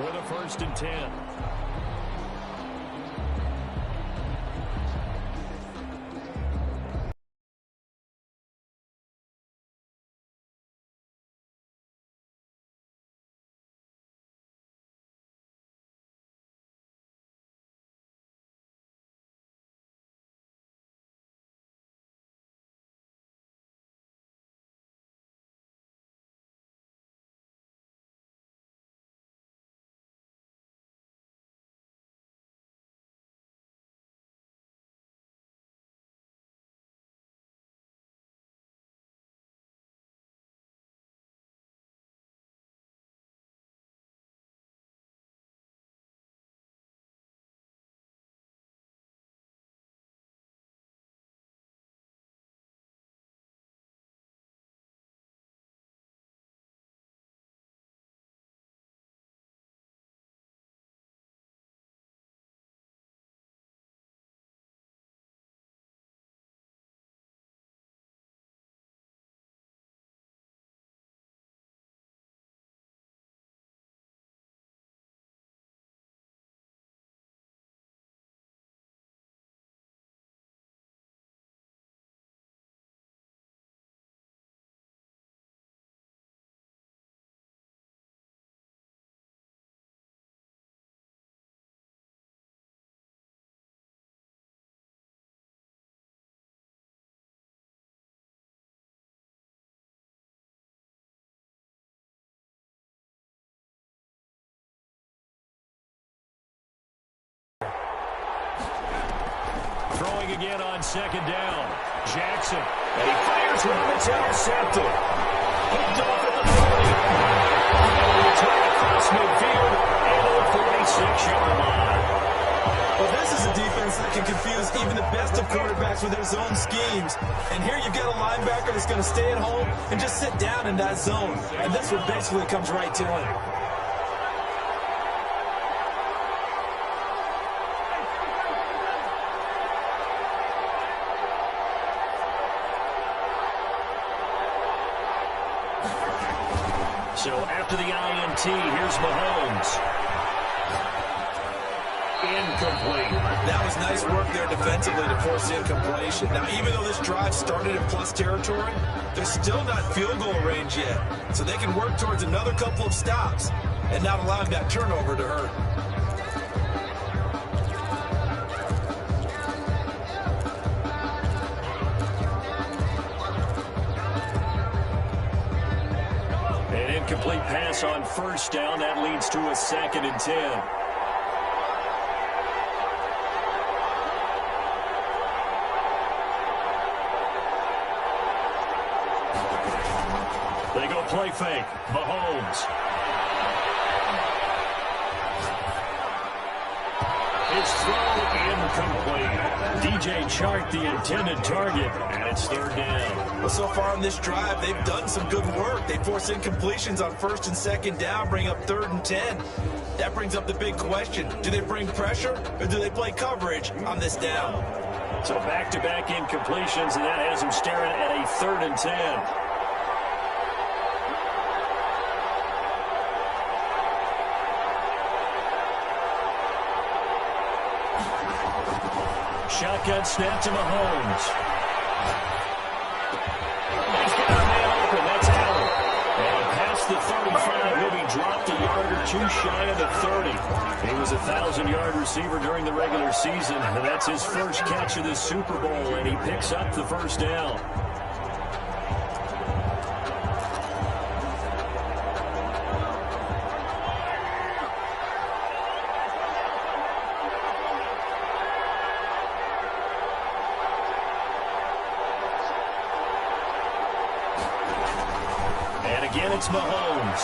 with a 1st and 10. Throwing again on 2nd down. Jackson. And he fires one. It's intercepted. Picked off at the 40. And a return across midfield and to the 46-yard line. Well, this is a defense that can confuse even the best of quarterbacks with their zone schemes. And here you've got a linebacker that's going to stay at home and just sit down in that zone. And this one basically comes right to him. So after the INT, here's Mahomes. Incomplete. That was nice work there defensively to force the incompletion. Now, even though this drive started in plus territory, they're still not field goal range yet. So they can work towards another couple of stops and not allowing that turnover to hurt. Complete pass on 1st down. That leads to a 2nd and 10. They go play fake. Mahomes. His throw incomplete. DJ Chark the intended target, and it's 3rd down. Well, so far on this drive, they've done some good work. They force incompletions on 1st and 2nd down, bring up 3rd and 10. That brings up the big question. Do they bring pressure, or do they play coverage on this down? So back-to-back incompletions, and that has them staring at a 3rd and 10. Shotgun snap to Mahomes. He's got a man open. That's Allen. And past the 35, he'll be dropped a yard or two shy of the 30. He was a 1,000-yard receiver during the regular season, and that's his first catch of the Super Bowl, and he picks up the 1st down. Again, it's Mahomes.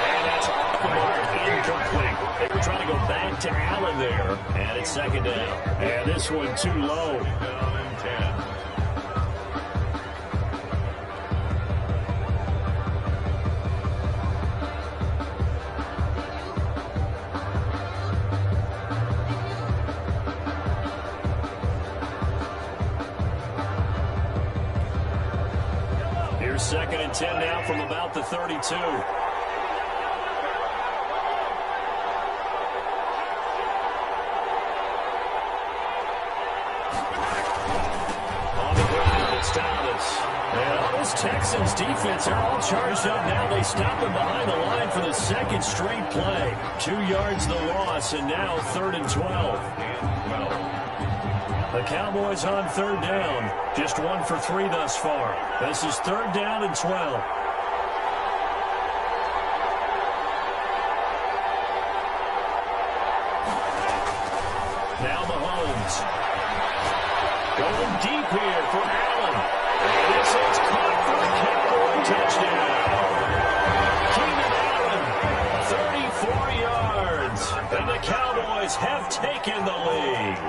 And that's off the mark, incomplete. They were trying to go back to Allen there, and it's 2nd down. And this one too low. Here's 2nd and 10 now from about the 32. this Texans defense, they're all charged up now. They stop him behind the line for the second straight play. 2 yards the loss, and now 3rd and 12. The Cowboys on 3rd down. Just 1 for 3 thus far. This is 3rd down and 12. Now Mahomes. Going deep here for Allen. And this is caught for a Cowboy touchdown. Keenan Allen, 34 yards. And the Cowboys have taken the lead.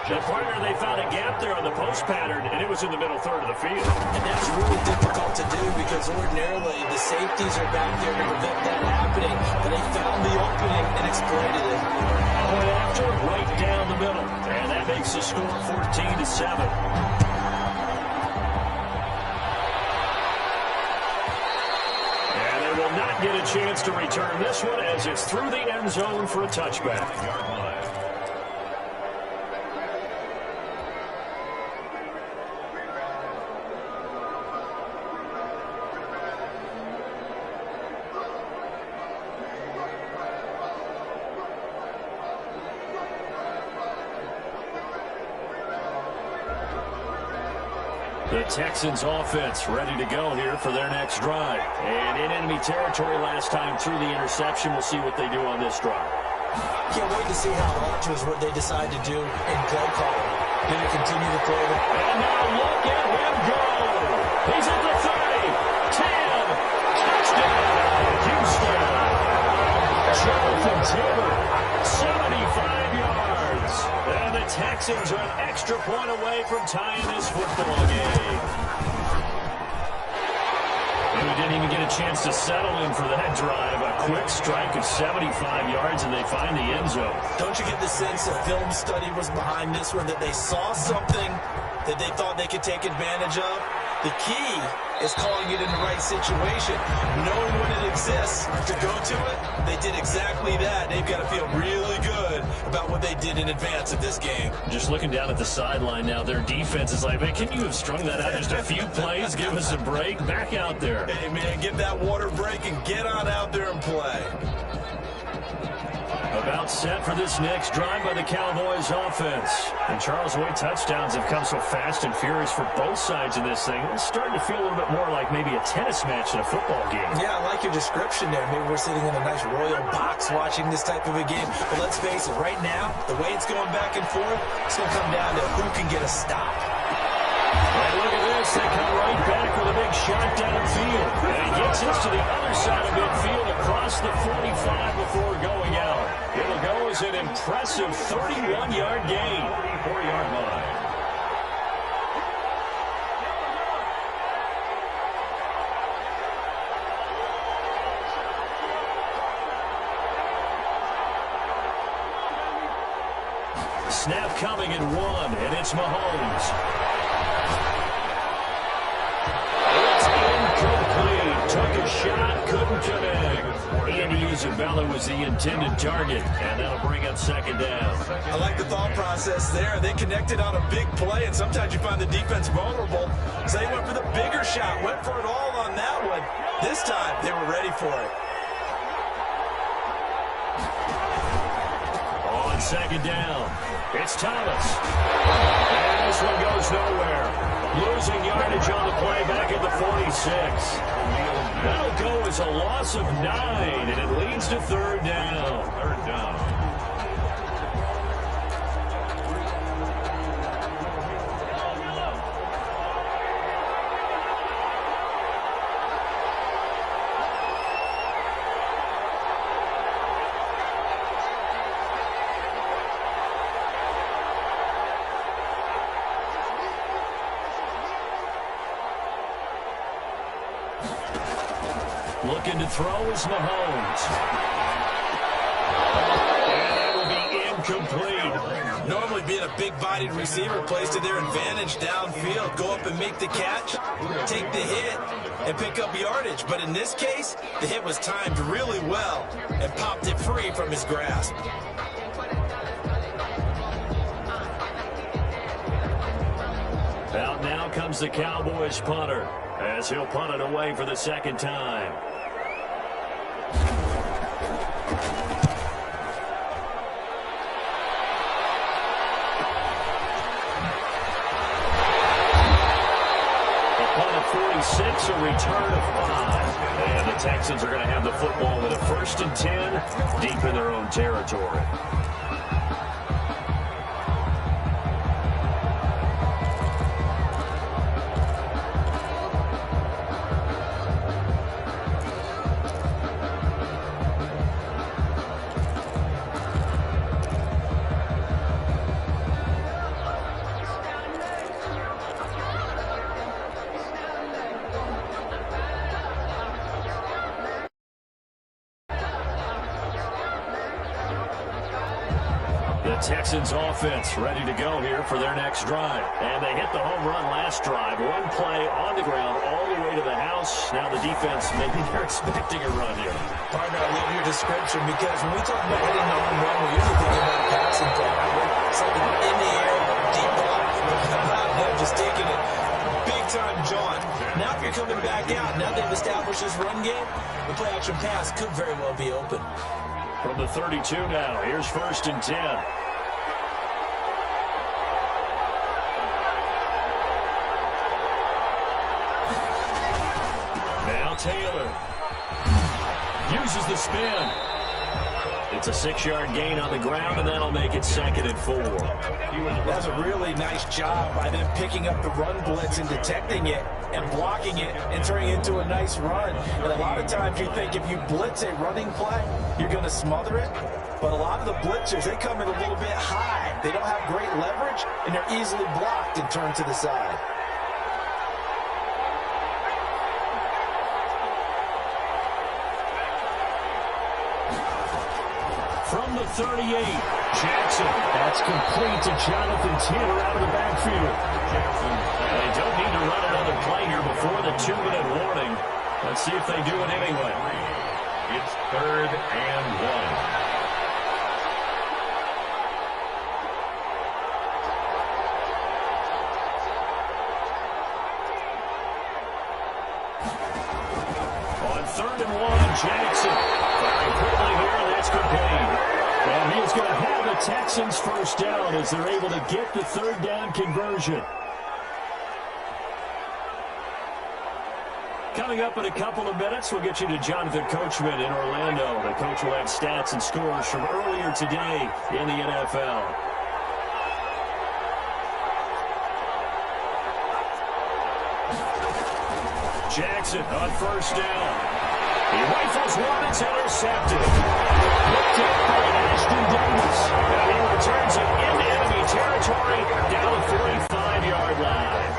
The partner, they found a gap there on the post pattern, and it was in the middle third of the field. And that's really difficult to do because ordinarily the safeties are back there to prevent that happening. But they found the opening and exploited it. Went after right down the middle. And that makes the score 14-7. And they will not get a chance to return this one as it's through the end zone for a touchback. The Texans offense ready to go here for their next drive. And in enemy territory last time through the interception. We'll see what they do on this drive. Can't wait to see how it alters what they decide to do in play calling. Going to continue to throw them. And now look at him go. He's at the 30, 10, touchdown, Houston. Jonathan Taylor, 75 yards. And the Texans are an extra point away from tying this football game. And we didn't even get a chance to settle in for that drive. A quick strike of 75 yards, and they find the end zone. Don't you get the sense a film study was behind this one, that they saw something that they thought they could take advantage of? The key is calling it in the right situation, knowing when it exists to go to it. They did exactly that. They've got to feel really good about what they did in advance of this game. Just looking down at the sideline now, their defense is like, man, can you have strung that out just a few plays? Give us a break. Back out there. Hey, man, get that water break and get on out there and play. About set for this next drive by the Cowboys offense. And Charles, Wade touchdowns have come so fast and furious for both sides in this thing. It's starting to feel a little bit more like maybe a tennis match in a football game. Yeah, I like your description there. Maybe we're sitting in a nice royal box watching this type of a game. But let's face it, right now, the way it's going back and forth, it's going to come down to who can get a stop. And look at this. They come right back with a big shot downfield. And he gets us to the other side of midfield across the 45 before going out. It'll go as an impressive 31-yard gain. 34-yard line. Snap coming in 1, and it's Mahomes. Took a shot, couldn't connect. Andy Isabella was the intended target, and that'll bring up 2nd down. I like the thought process there. They connected on a big play, and sometimes you find the defense vulnerable. So they went for the bigger shot, went for it all on that one. This time, they were ready for it. On 2nd down, it's Thomas. And this one goes nowhere. Losing yardage on the play back at the 46. That'll go as a loss of 9, and it leads to 3rd down. 3rd down. Looking to throw is Mahomes. And that will be incomplete. Normally being a big-bodied receiver plays to their advantage downfield. Go up and make the catch, take the hit, and pick up yardage. But in this case, the hit was timed really well and popped it free from his grasp. Out now comes the Cowboys punter as he'll punt it away for the second time. A punt at 46, a return of 5. And the Texans are going to have the football with a 1st and 10 deep in their own territory. The Texans offense ready to go here for their next drive. And they hit the home run last drive. One play on the ground all the way to the house. Now the defense, maybe they're expecting a run here. Partner, I love your description because when we talk about hitting the home run, we're usually thinking about passing play. Something in the air, deep block. They're just taking it. Big time, John. Now they're coming back out. Now they've established this run game. The play action pass could very well be open. From the 32 now, here's 1st and 10. Now Taylor uses the spin. It's a 6-yard gain on the ground, and that'll make it 2nd and 4. That's a really nice job by them picking up the run blitz and detecting it and blocking it and turning it into a nice run. And a lot of times you think if you blitz a running play, you're going to smother it. But a lot of the blitzers, they come in a little bit high. They don't have great leverage, and they're easily blocked and turned to the side. From the 38, Jackson. That's complete to Jonathan Taylor out of the backfield. They don't need to run another play here before the 2-minute warning. Let's see if they do it anyway. It's 3rd and 1. On 3rd and 1, Jackson. Firing quickly here, and that's complete. And he's going to have the Texans first down as they're able to get the 3rd down conversion. Coming up in a couple of minutes, we'll get you to Jonathan Coachman in Orlando. The coach will have stats and scores from earlier today in the NFL. Jackson on 1st down. He rifles one, it's intercepted. Looked at by Ashton Davis. And he returns it into enemy territory down the 45-yard line.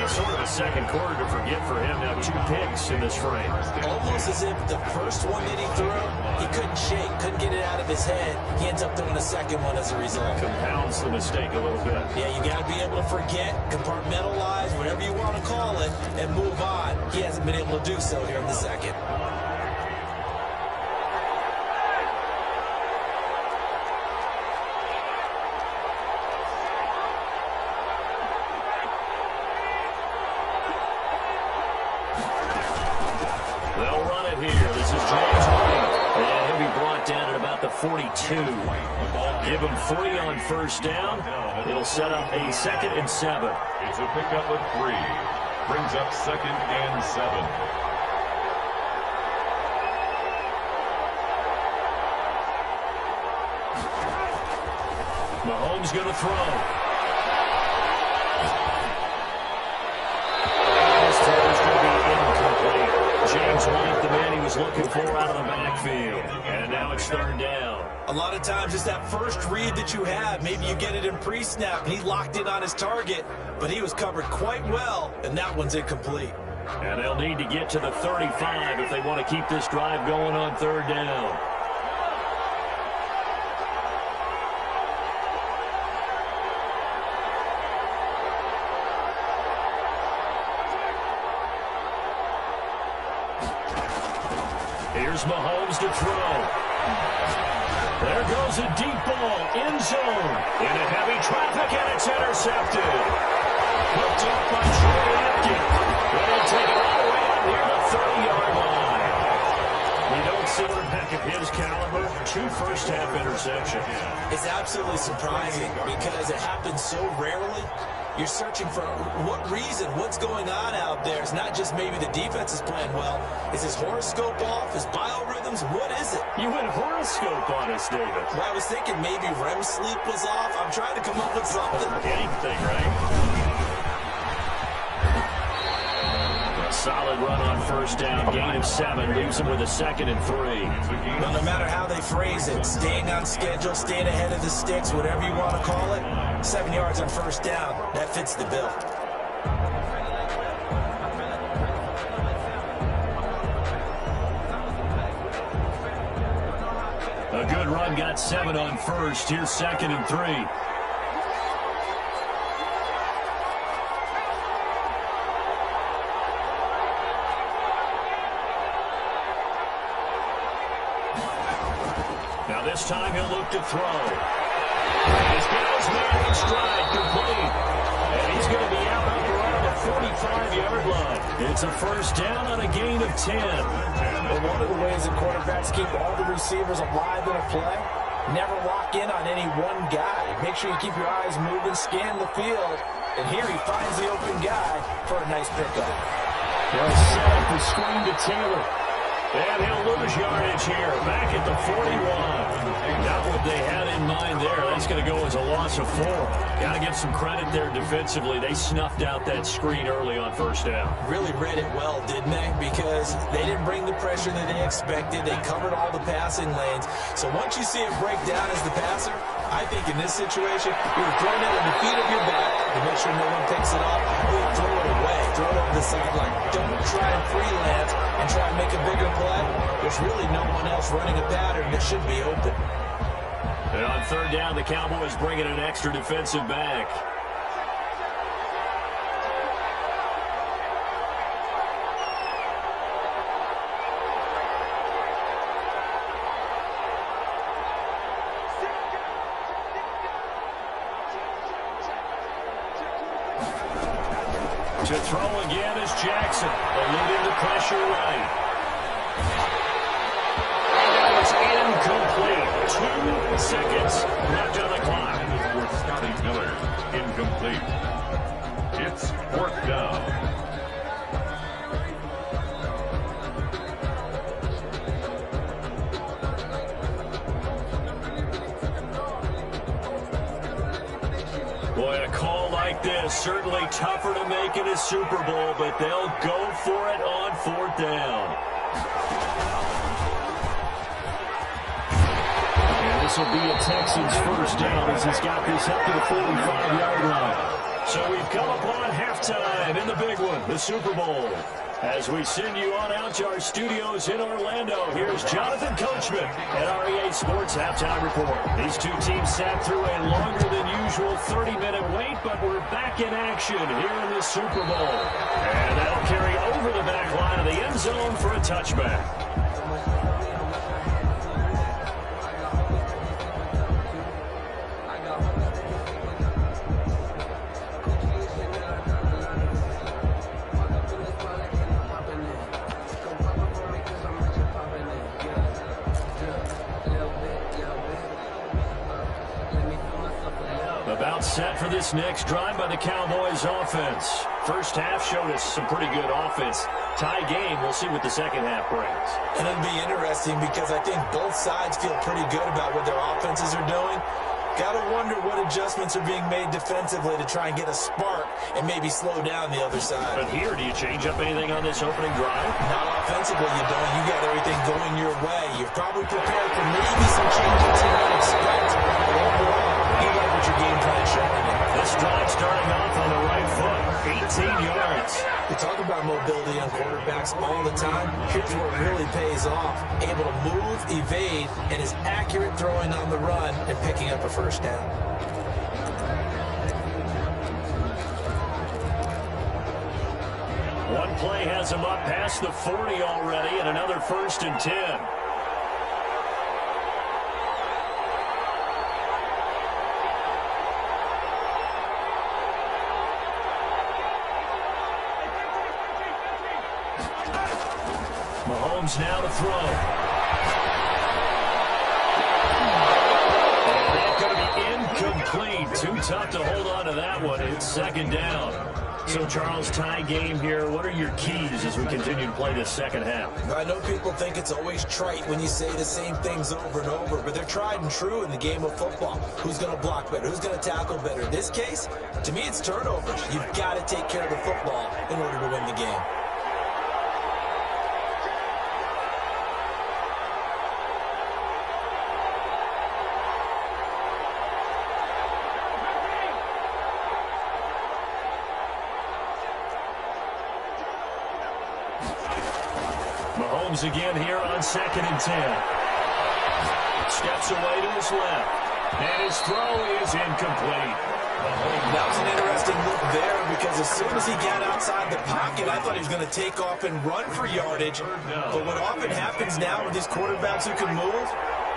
It's sort of a second quarter to forget for him. Now 2 picks in this frame. Almost as if the first one that he threw, he couldn't shake, couldn't get it out of his head. He ends up throwing the second one as a result. Compounds the mistake a little bit. Yeah, you got to be able to forget, compartmentalize, whatever you want to call it, and move on. He hasn't been able to do so here in the second. They'll run it here. This is James White. And he'll be brought down at about the 42. Give him 3 on 1st down. It'll set up a 2nd and 7. It's a pickup of 3. Brings up 2nd and 7. Mahomes going to throw. James White, the man he was looking for out of the backfield. And now it's 3rd down. A lot of times it's that first read that you have. Maybe you get it in pre-snap. He locked in on his target, but he was covered quite well, and that one's incomplete. And they'll need to get to the 35 if they want to keep this drive going on 3rd down. Here's Mahomes to throw. There goes a deep ball, end zone, into heavy traffic, and it's intercepted. Hooked up by Troy Apke. Ready to take it all the way out near the 30-yard line. You don't see one back of his caliber. 2 first-half interceptions. It's absolutely surprising because it happens so rarely. You're searching for what reason, what's going on out there. It's not just maybe the defense is playing well. Is his horoscope off? His biorhythms? What is it? You went horoscope on us, David. Well, I was thinking maybe REM sleep was off. I'm trying to come up with something. Anything, right? A solid run on first down. Gain of 7. Leaves him with a 2nd and 3. Well, no matter how they phrase it, staying on schedule, staying ahead of the sticks, whatever you want to call it, 7 yards on first down, that fits the bill. A good run, got 7 on first. Here's 2nd and 3. Now this time he'll look to throw. He's got his man in stride, complete. And he's going to be out up around the 45-yard line. It's a first down on a gain of 10. But one of the ways that quarterbacks keep all the receivers alive in a play, never lock in on any one guy. Make sure you keep your eyes moving, scan the field. And here he finds the open guy for a nice pickup. They'll set up the screen to Taylor. And he'll lose yardage here, back at the 41. Not what they had in mind there. That's going to go as a loss of 4. Got to give some credit there defensively. They snuffed out that screen early on first down. Really read it well, didn't they? Because they didn't bring the pressure that they expected. They covered all the passing lanes. So once you see it break down as the passer, I think in this situation, you're throwing it at the feet of your back to make sure no one picks it up. Or throw it away. Throw it over the sideline. Don't try and freelance and try and make a bigger play. There's really no one else running a pattern that should be open. And on third down, the Cowboys bring in an extra defensive back. To throw again is Jackson. Eluding the pressure right. Incomplete. 2 seconds left on the clock. For Scotty Miller, incomplete. It's 4th down. Boy, a call like this, certainly tougher to make in a Super Bowl, but they'll go for it on 4th down. This will be a Texans first down as he's got this up to the 45-yard line. So we've come upon halftime in the big one, the Super Bowl. As we send you on out to our studios in Orlando, here's Jonathan Coachman at REA Sports Halftime Report. These two teams sat through a longer than usual 30-minute wait, but we're back in action here in the Super Bowl. And that'll carry over the back line of the end zone for a touchback. About set for this next drive by the Cowboys offense. First half showed us some pretty good offense. Tie game, we'll see what the second half brings. And it'll be interesting because I think both sides feel pretty good about what their offenses are doing. Got to wonder what adjustments are being made defensively to try and get a spark and maybe slow down the other side. But here, do you change up anything on this opening drive? Not offensively, you don't. You got everything going your way. You're probably prepared for maybe some changes you might expect. But overall, you like what your game plan is showing you. This drive starting off on the right foot, 18 yards. We talk about mobility on quarterbacks all the time. Here's where it really pays off. Able to move, evade, and is accurate throwing on the run and picking up a first down. One play has him up past the 40 already, and another 1st and 10. Mahomes now to throw. And that's going to be incomplete. Too tough to hold on to that one. It's second down. So, Charles, tie game here. What are your keys as we continue to play this second half? I know people think it's always trite when you say the same things over and over, but they're tried and true in the game of football. Who's going to block better? Who's going to tackle better? In this case, to me, it's turnovers. You've got to take care of the football in order to win the game. Mahomes again here on 2nd and 10. Steps away to his left. And his throw is incomplete. That was an interesting look there because as soon as he got outside the pocket, I thought he was going to take off and run for yardage. But what often happens now with these quarterbacks who can move,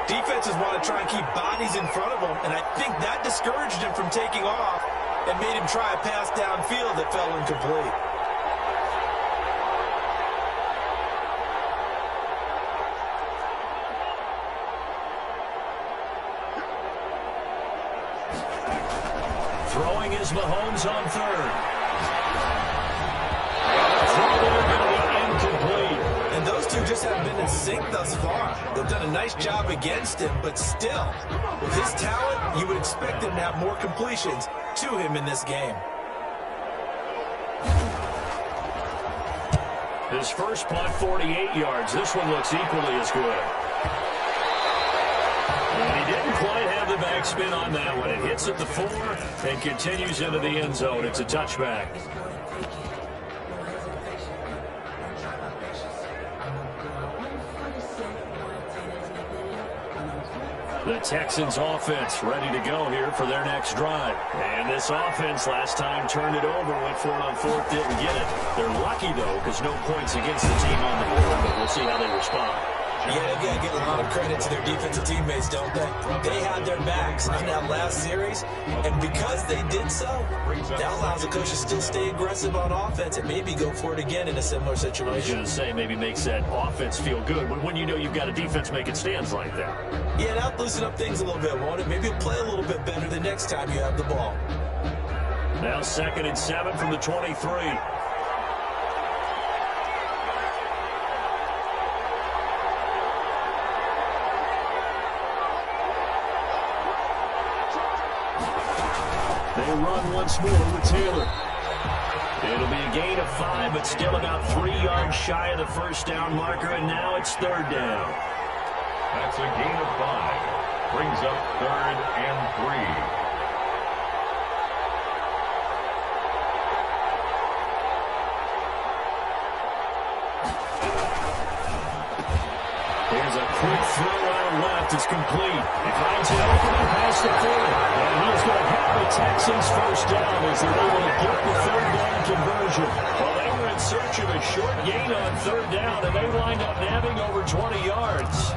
defenses want to try and keep bodies in front of them, and I think that discouraged him from taking off and made him try a pass downfield that fell incomplete. Throwing is Mahomes on 3rd. Throw going to be incomplete. And those two just haven't been in sync thus far. They've done a nice job against him, but still, with his talent, you would expect him to have more completions to him in this game. His first punt, 48 yards. This one looks equally as good. And he didn't quite have the backspin on that one. It hits at the 4 and continues into the end zone. It's a touchback. The Texans offense ready to go here for their next drive. And this offense last time turned it over, went for it on 4th, didn't get it. They're lucky, though, because no points against the team on the board, but we'll see how they respond. Yeah, they've got to give a lot of credit to their defensive teammates, don't they? They had their backs on that last series, and because they did so, that allows the coach to still stay aggressive on offense and maybe go for it again in a similar situation. I was going to say, maybe makes that offense feel good, but when you know you've got a defense making stands like that. Yeah, that'll loosen up things a little bit, won't it? Maybe you'll play a little bit better the next time you have the ball. Now 2nd and 7 from the 23. They run once more with Taylor. It'll be a gain of 5, but still about 3 yards shy of the first down marker, and now it's 3rd down. That's a gain of 5. Brings up 3rd and 3. There's a quick throw out left. It's complete. He finds it opening past the 40. And he's going to have the Texans first down as they're able to get the 3rd down conversion. Well, they were in search of a short gain on 3rd down, and they wind up nabbing over 20 yards.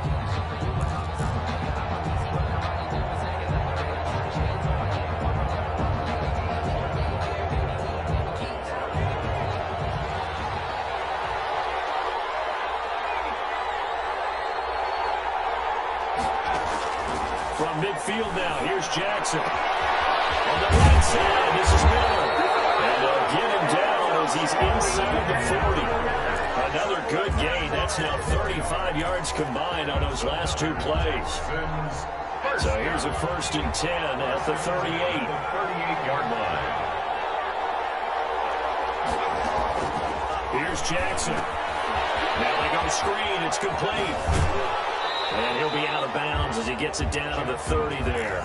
From midfield now, here's Jackson. On the right side, this is Miller. And they'll get him down as he's inside the 40. Another good gain. That's now 35 yards combined on those last 2 plays. So here's a 1st and 10 at the 38. 38-yard line. Here's Jackson. Now they go screen. It's complete. And he'll be out of bounds as he gets it down to the 30 there.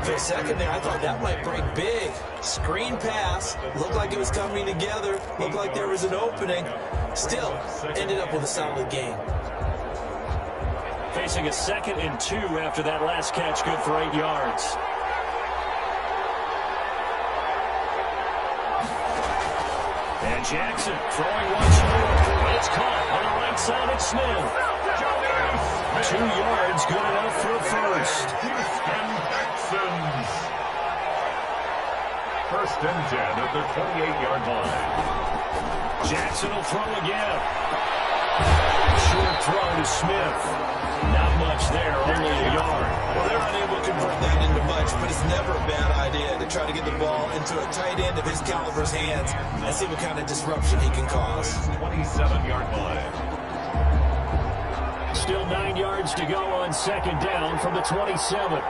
For a second there, I thought that might break big. Screen pass. Looked like it was coming together. Looked like there was an opening. Still, ended up with a solid gain. Facing a 2nd and 2 after that last catch, good for 8 yards. And Jackson throwing once more. It's caught on the right side at Smith. 2 yards, good enough for a first. Houston Texans. 1st and 10 at the 28-yard line. Jackson will throw again. Short throw to Smith. Not much there, only a yard. Well, they're unable to convert that into much, but it's never a bad idea to try to get the ball into a tight end of his caliber's hands and see what kind of disruption he can cause. 27-yard line. Still 9 yards to go on second down from the 27.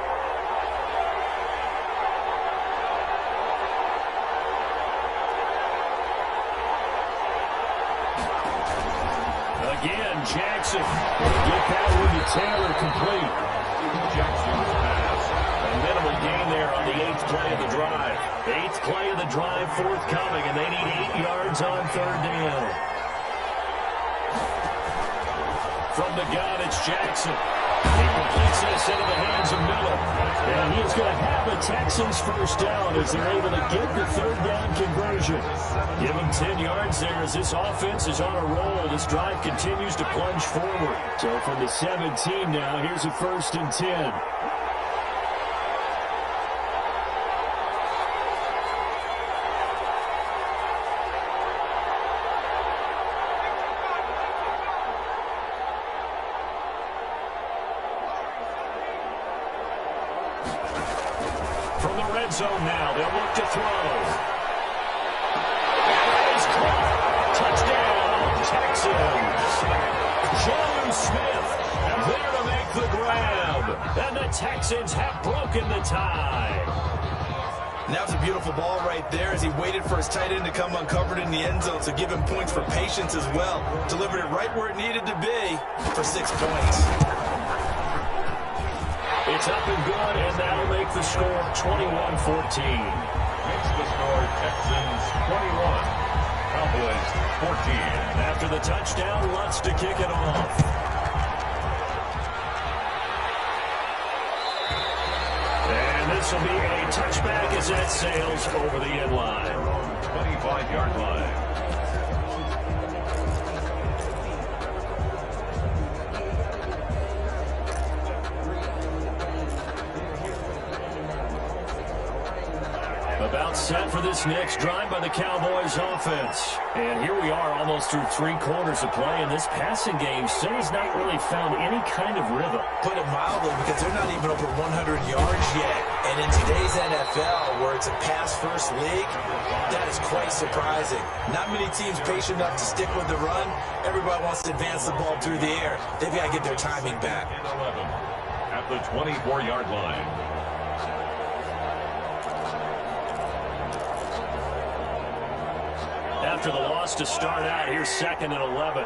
Again, Jackson will get that one to Taylor complete. Jackson's pass. A minimal gain there on the 8th play of the drive. 8th play of the drive forthcoming, and they need 8 yards on third down. From the gun, it's Jackson. He completes this into the hands of Miller. And he is going to have the Texans first down as they're able to get the third down conversion. Give him 10 yards there as this offense is on a roll. This drive continues to plunge forward. So from the 17 now, here's a 1st and 10. From the red zone now, they'll look to throw. It's caught. Touchdown, Texans. Joe Smith there to make the grab. And the Texans have broken the tie. And that was a beautiful ball right there as he waited for his tight end to come uncovered in the end zone, so give him points for patience as well. Delivered it right where it needed to be for 6 points. It's up and good, and that'll make the score 21-14. Makes the score Texans 21, Cowboys 14. After the touchdown, Lutz to kick it off. And this will be a touchback as that sails over the end line. 25-yard line. About set for this next drive by the Cowboys offense. And here we are almost through 3 quarters of play, and this passing game still has not really found any kind of rhythm. Put it mildly, because they're not even over 100 yards yet. And in today's NFL, where it's a pass-first league, that is quite surprising. Not many teams patient enough to stick with the run. Everybody wants to advance the ball through the air. They've got to get their timing back. 11 at the 24-yard line. After the loss to start out, here's 2nd and 11.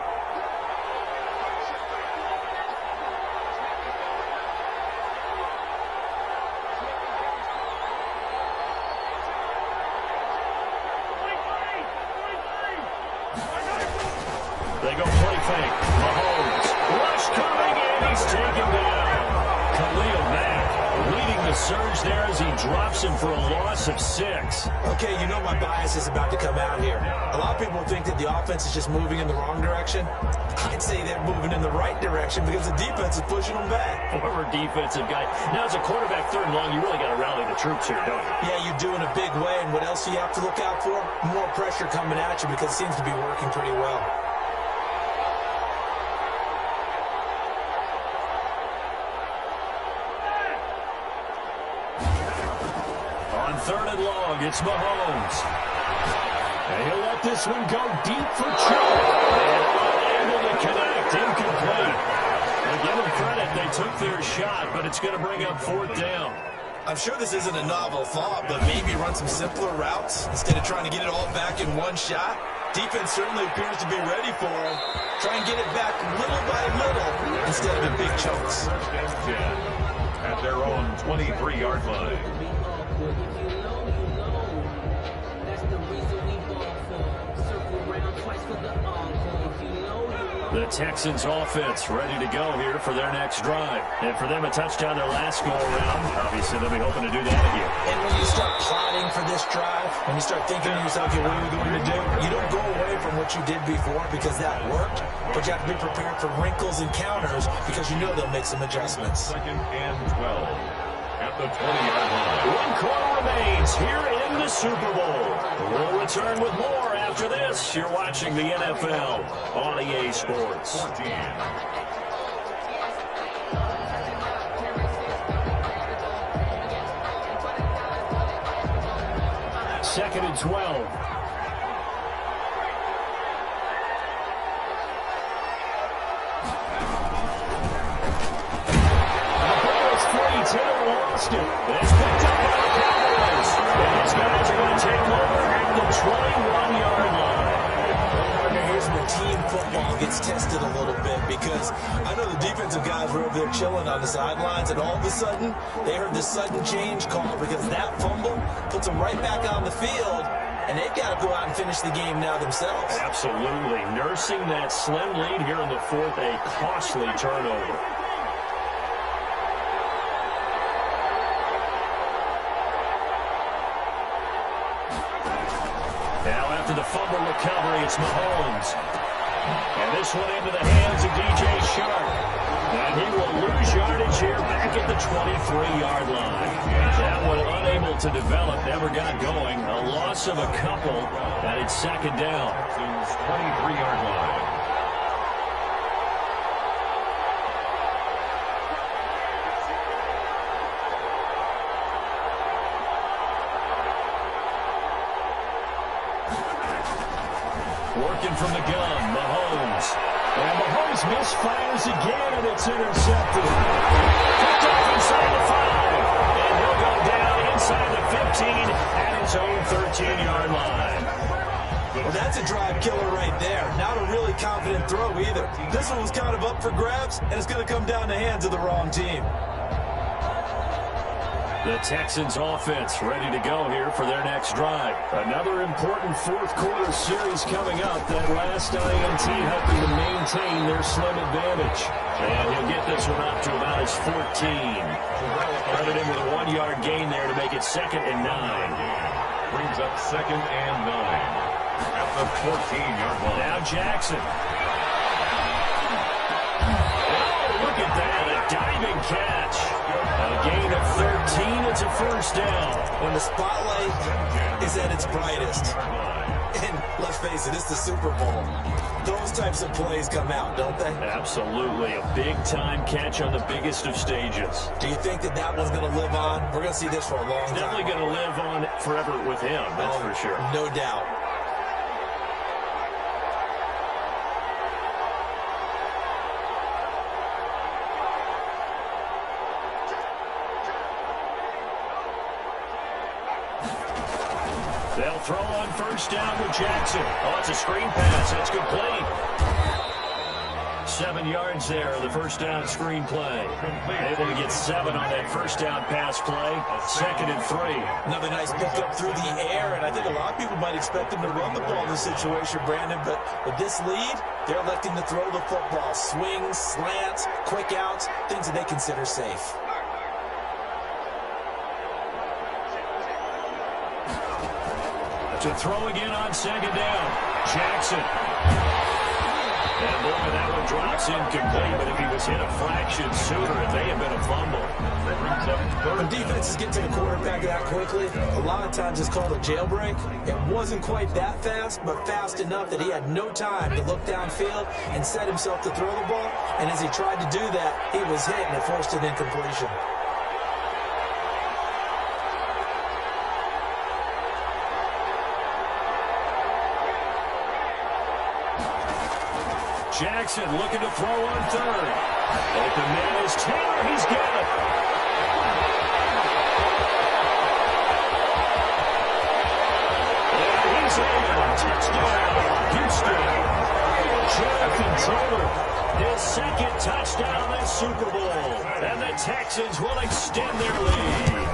They go play fake. Mahomes. Rush coming in. He's taken down. Khalil Mack leading the surge there as he drops him for a loss of 6. Okay, you know my bias is about to come out here. A lot of people think that the offense is just moving in the wrong direction. I'd say they're moving in the right direction because the defense is pushing them back. Former defensive guy. Now, as a quarterback 3rd and long, you really got to rally the troops here, don't you? Yeah, you do in a big way, and what else do you have to look out for? More pressure coming at you because it seems to be working pretty well. On 3rd and long, it's Mahomes. And he'll let this one go deep for Chubb. And unable to connect, incomplete. They give them credit, they took their shot, but it's going to bring up 4th down. I'm sure this isn't a novel thought, but maybe run some simpler routes instead of trying to get it all back in one shot. Defense certainly appears to be ready for him. Try and get it back little by little instead of in big chunks. 10 at their own 23-yard line. The Texans offense ready to go here for their next drive. And for them, a touchdown their last go-around. Obviously, they'll be hoping to do that again. And when you start plotting for this drive, when you start thinking to yourself, okay, what are we going to do? You don't go away from what you did before because that worked, but you have to be prepared for wrinkles and counters because you know they'll make some adjustments. 2nd and 12. at the 20-yard line. One quarter remains here in the Super Bowl. We'll return with more after this. You're watching the NFL on EA Sports. 14. Second and 12. Taylor lost it. It's picked up by the Cowboys. And these guys are going to take over at the 21-yard line. Here's where team football gets tested a little bit, because I know the defensive guys were over there chilling on the sidelines, and all of a sudden they heard the sudden change call, because that fumble puts them right back on the field, and they've got to go out and finish the game now themselves. Absolutely. Nursing that slim lead here in the fourth, a costly turnover. Now after the fumble recovery, it's Mahomes. And this one into the hands of DJ Shark. And he will lose yardage here back at the 23-yard line. That one unable to develop, never got going. A loss of a couple, and it's second down. Texans 23-yard line. Working from the gun, Mahomes. And Mahomes misfires again, and it's intercepted. Picked off inside the 5. And he'll go down inside the 15 at his own 13-yard line. Well, that's a drive killer right there. Not a really confident throw either. This one was kind of up for grabs, and it's going to come down the hands of the wrong team. The Texans offense ready to go here for their next drive. Another important fourth quarter series coming up. That last INT helping to maintain their slim advantage. And he'll get this one up to about his 14. Credit him with a 1-yard gain there to make it second and 9. Brings up second and 9 at the 14-yard line. Now Jackson. Oh, look at that, a diving catch. A gain of 13, it's a first down. When the spotlight is at its brightest, and let's face it, it's the Super Bowl, those types of plays come out, don't they? Absolutely, a big-time catch on the biggest of stages. Do you think that that one's going to live on? We're going to see this for a long time. Definitely going to live on forever with him, that's for sure. No doubt. They'll throw on first down with Jackson. Oh, it's a screen pass. That's complete. 7 yards there, the first down screen play. Able to get 7 on that first down pass play. Second and 3. Another nice pickup through the air, and I think a lot of people might expect them to run the ball in this situation, Brandon, but with this lead, they're electing to throw the football. Swings, slants, quick outs, things that they consider safe. To throw again on second down. Jackson. And boy, that one drops incomplete, but if he was hit a fraction sooner, it may have been a fumble. When defenses get to the quarterback that quickly, a lot of times it's called a jailbreak. It wasn't quite that fast, but fast enough that he had no time to look downfield and set himself to throw the ball. And as he tried to do that, he was hit and it forced an incompletion. Jackson looking to throw on third. Open man is Taylor. He's got it. And he's in. Touchdown, Houston. Jonathan Taylor, his second touchdown this Super Bowl. And the Texans will extend their lead.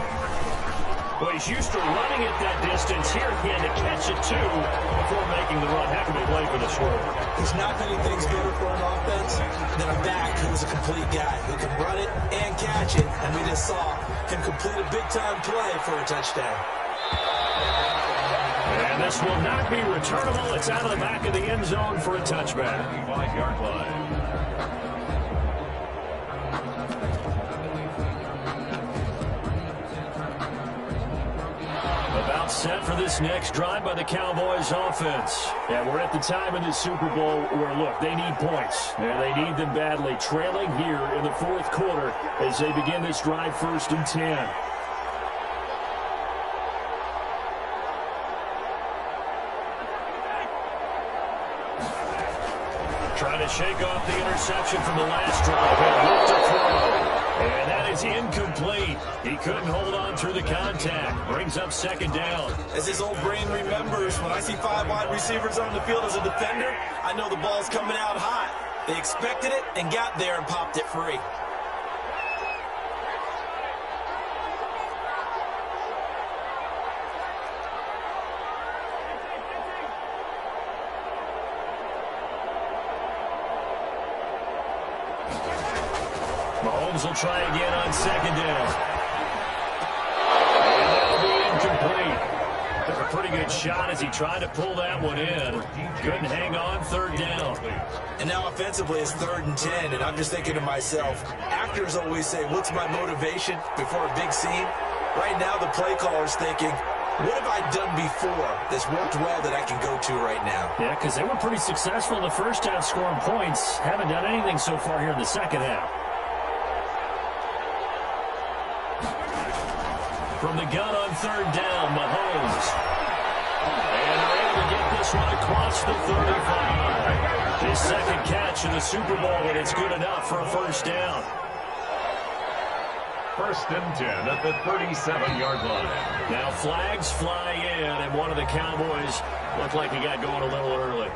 Well, he's used to running at that distance. Here he had to catch it, too, before making the run. Heck of a play for the swerve. There's not many things better for an offense than a back who's a complete guy who can run it and catch it. And we just saw him complete a big-time play for a touchdown. And this will not be returnable. It's out of the back of the end zone for a touchback. 5-yard line. set for this next drive by the Cowboys offense. Yeah, we're at the time in the Super Bowl where, look, they need points. And they need them badly. Trailing here in the fourth quarter as they begin this drive 1st and 10. Trying to shake off the interception from the last drive. And that is incomplete. He couldn't hold on through the contact. Brings up 2nd down. As his old brain remembers, when I see 5 wide receivers on the field as a defender, I know the ball's coming out hot. They expected it and got there and popped it free. Mahomes will try again on 2nd down. And that'll be incomplete. Took a pretty good shot as he tried to pull that one in. Couldn't hang on 3rd down. And now offensively it's 3rd and 10, and I'm just thinking to myself, actors always say, what's my motivation before a big scene? Right now the play caller's thinking, what have I done before that's worked well that I can go to right now? Yeah, because they were pretty successful in the first half scoring points. Haven't done anything so far here in the second half. From the gun on 3rd down, Mahomes. And they're able to get this one across the 35. His 2nd catch in the Super Bowl, and it's good enough for a 1st down. 1st and 10 at the 37-yard line. Now flags fly in, and one of the Cowboys looked like he got going a little early.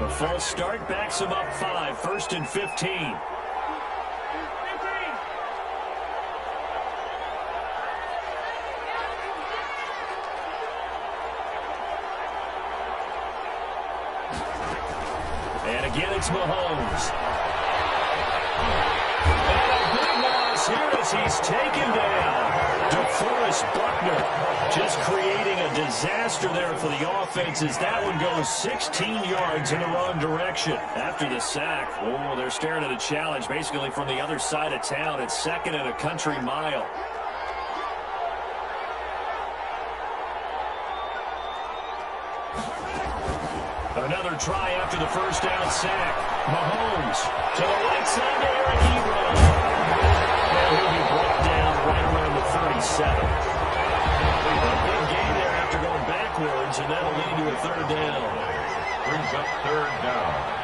The false start backs him up 5, 1st and 15. And again, it's Mahomes. And a big loss here as he's taken down. DeForest Buckner just creating a disaster there for the offense as that one goes 16 yards in the wrong direction. After the sack, oh, they're staring at a challenge basically from the other side of town. It's 2nd and a country mile. Another try after the 1st down sack. Mahomes to the right side there, and he runs. And he'll be brought down right around the 37. A big gain there after going backwards, and that'll lead to a 3rd down. Brings up 3rd down.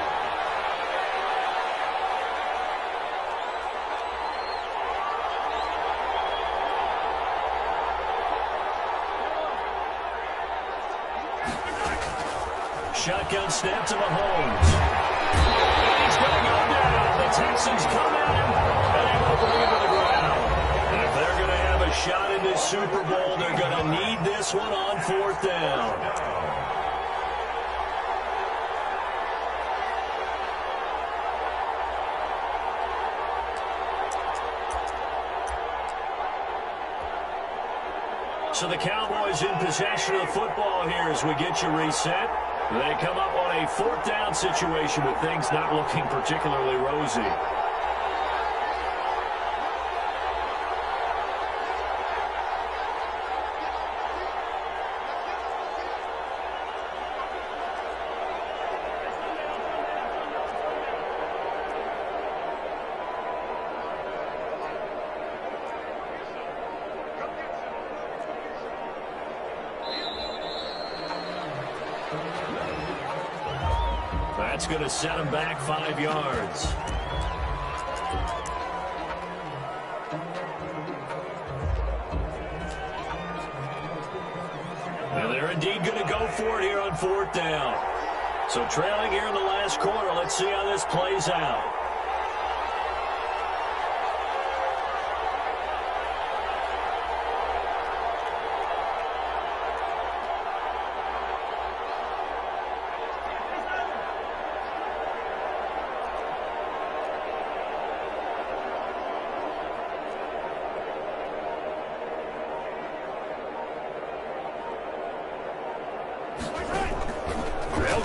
Shotgun snap to Mahomes. And he's going to go down. The Texans come at him, and he will bring him to the ground. And if they're going to have a shot in this Super Bowl, they're going to need this one on 4th down. So the Cowboys in possession of the football here as we get you reset. They come up on a 4th down situation with things not looking particularly rosy. That's going to set him back 5 yards. And they're indeed going to go for it here on 4th down. So trailing here in the last quarter. Let's see how this plays out.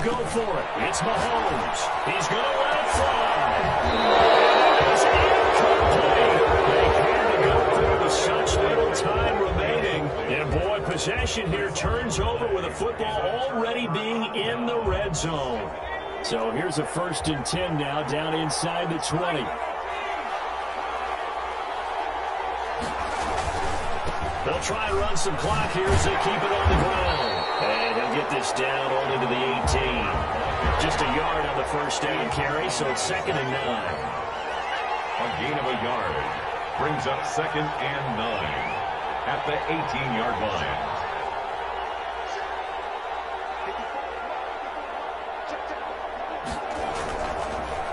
Go for it. It's Mahomes. He's going to let it fly. It's incomplete. They had to go through with such formation here turns over with a football already being in the red zone. So here's a 1st and 10 now, down inside the 20. They'll try and run some clock here as they keep it on the ground. And he'll get this down only to the 18. Just a yard on the 1st down carry, so it's 2nd and 9. A gain of a yard brings up 2nd and 9 at the 18-yard line.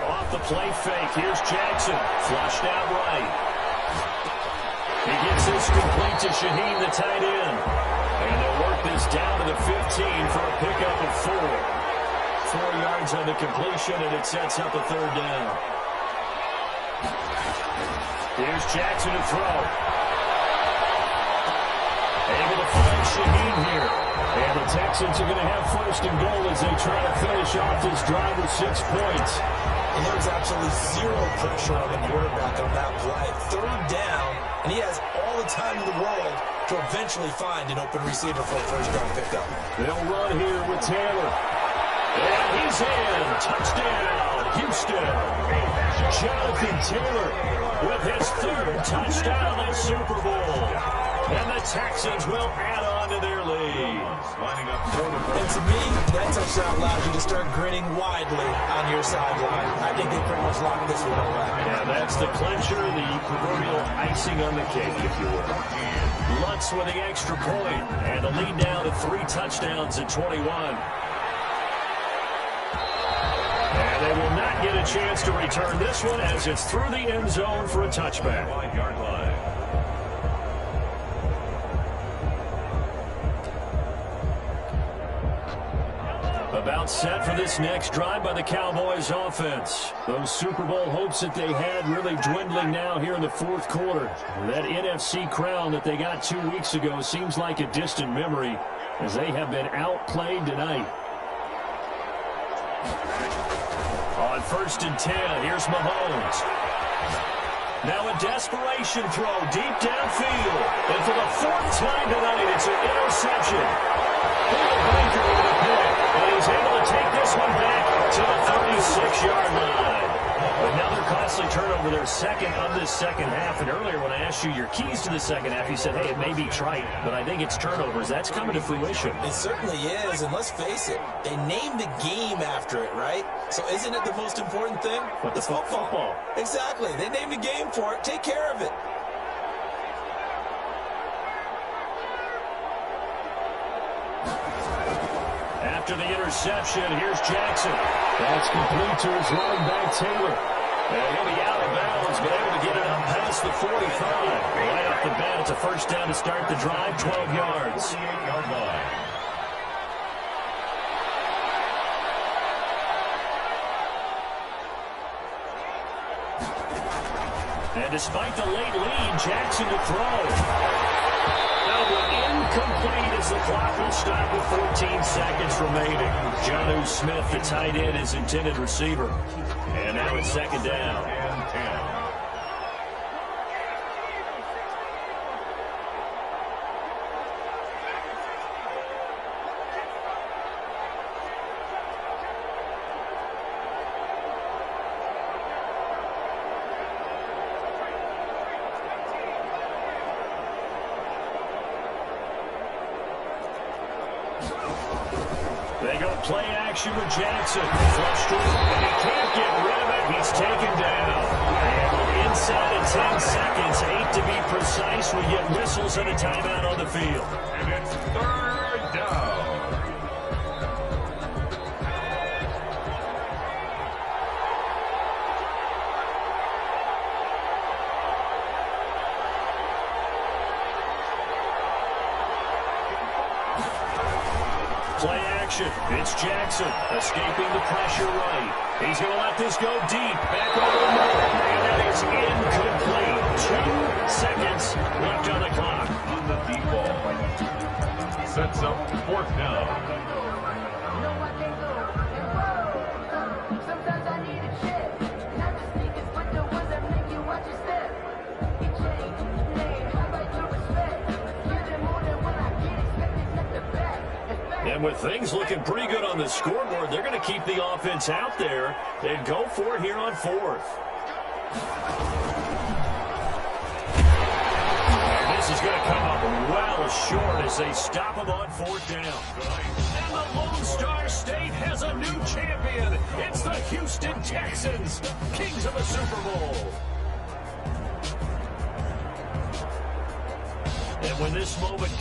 Off the play fake, here's Jackson, flushed out right. He gets this complete to Shaheen, the tight end. And they'll work this down to the 15 for a pickup of 4. 4 yards on the completion, and it sets up a 3rd down. Here's Jackson to throw. Able to find Shaheen here. And the Texans are going to have 1st and goal as they try to finish off this drive with 6 points. And there was absolutely zero pressure on the quarterback on that play. 3rd down, and he has all the time in the world to eventually find an open receiver for a 1st down pickup. They'll run here with Taylor. And he's in. Touchdown, Houston. Jonathan Taylor with his 3rd touchdown in Super Bowl. And the Texans will add on to their lead. Lining up for the And to me, that touchdown allows you to start grinning widely on your sideline. I think they pretty much locked this one up. And that's the clincher, the proverbial icing on the cake, if you will. Lutz with the extra point, and the lead down to 3 touchdowns at 21. And they will not get a chance to return this one as it's through the end zone for a touchback. 5-yard line. About set for this next drive by the Cowboys offense. Those Super Bowl hopes that they had really dwindling now here in the 4th quarter. That NFC crown that they got 2 weeks ago seems like a distant memory as they have been outplayed tonight. On 1st and 10, here's Mahomes. Now a desperation throw deep downfield. And for the 4th time tonight, it's an interception. Baker with a pick. And he's able to take this one back to the 36-yard line. Another costly turnover, their 2nd of this 2nd half. And earlier when I asked you your keys to the 2nd half, you said, hey, it may be trite, but I think it's turnovers. That's coming to fruition. It certainly is, and let's face it, they named the game after it, right? So isn't it the most important thing? But the football. Exactly. They named a game for it. Take care of it. After the interception, here's Jackson. That's complete to his running back, Taylor. And he'll be out of bounds, but able to get it up past the 45. Right off the bat, it's a 1st down to start the drive, 12 yards. 48-yard line. And despite the late lead, Jackson to throw. Incomplete as the clock will stop with 14 seconds remaining. Jonnu Smith, the tight end, his intended receiver. And now it's 2nd down. And 10. They go play action with Jackson. Frustrated, and he can't get rid of it. He's taken down. And inside of 10 seconds, 8 to be precise, we get whistles and a timeout on the field. And it's 3rd down. Play action. It's Jackson escaping the pressure right. He's going to let this go deep. Back over the middle. And that is incomplete. 2 seconds left on the clock. On the deep ball. Sets up 4th down. And with things looking pretty good on the scoreboard, they're going to keep the offense out there and go for it here on fourth. And this is going to come up well short as they stop him on fourth down. And the Lone Star State has a new champion. It's the Houston Texans, kings of the Super Bowl. And when this moment